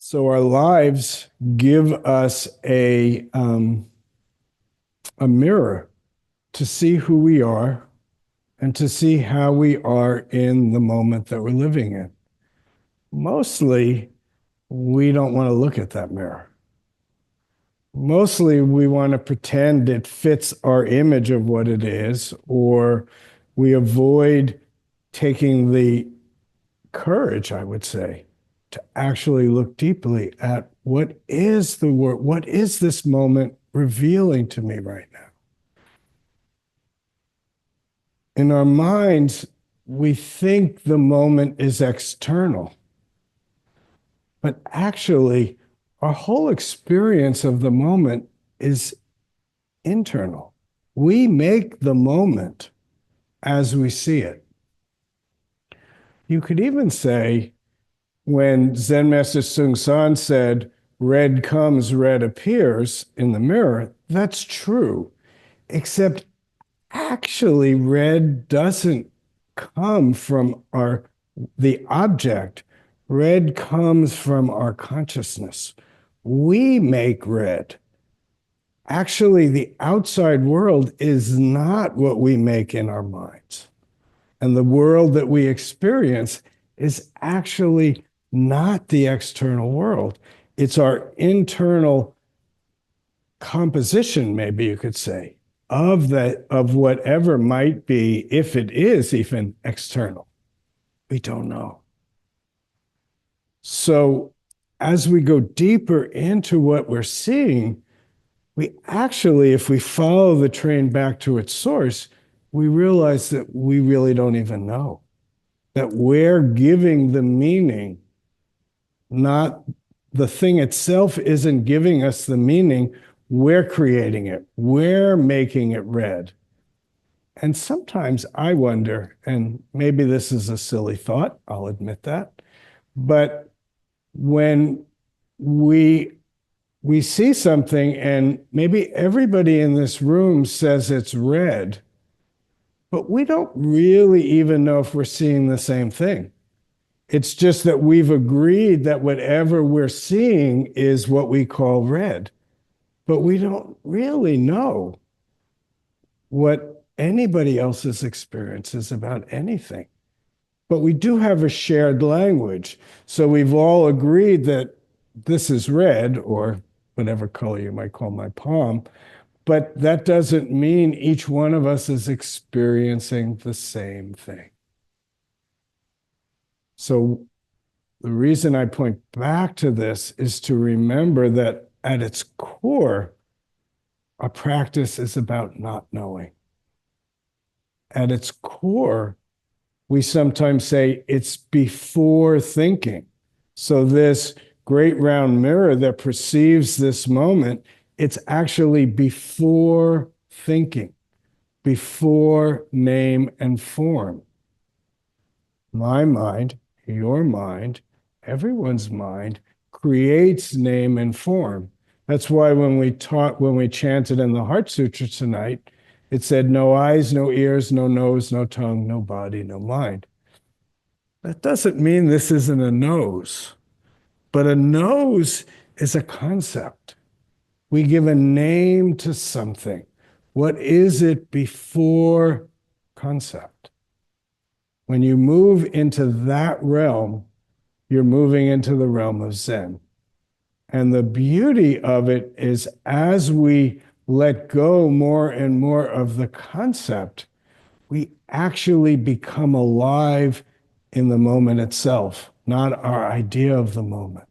So our lives give us a mirror to see who we are and to see how we are in the moment that we're living in. Mostly, we don't want to look at that mirror. Mostly, we want to pretend it fits our image of what it is, or we avoid taking the courage, I would say, to actually look deeply at what is the word, what is this moment revealing to me right now? In our minds, we think the moment is external, but actually, our whole experience of the moment is internal. We make the moment as we see it. You could even say, when Zen Master Seung Sahn said, red comes, red appears in the mirror, that's true, except actually red doesn't come from the object. Red comes from our consciousness. We make red. Actually, the outside world is not what we make in our minds. And the world that we experience is actually not the external world. It's our internal composition, maybe you could say, of whatever might be, if it is even external. We don't know. So as we go deeper into what we're seeing, we actually, if we follow the train back to its source, we realize that we really don't even know. That we're giving the meaning, not the thing itself isn't giving us the meaning, we're creating it. We're making it red. And sometimes I wonder, and maybe this is a silly thought, I'll admit that, but when we see something and maybe everybody in this room says it's red, but we don't really even know if we're seeing the same thing. It's just that we've agreed that whatever we're seeing is what we call red, but we don't really know what anybody else's experience is about anything. But we do have a shared language. So we've all agreed that this is red, or whatever color you might call my palm, but that doesn't mean each one of us is experiencing the same thing. So the reason I point back to this is to remember that at its core, our practice is about not knowing. At its core, we sometimes say it's before thinking. So this great round mirror that perceives this moment, it's actually before thinking, before name and form. My mind, your mind, everyone's mind creates name and form. That's why when we chanted in the Heart Sutra tonight, it said, no eyes, no ears, no nose, no tongue, no body, no mind. That doesn't mean this isn't a nose, but a nose is a concept. We give a name to something. What is it before concept? When you move into that realm, you're moving into the realm of Zen. And the beauty of it is as we let go more and more of the concept, we actually become alive in the moment itself, not our idea of the moment.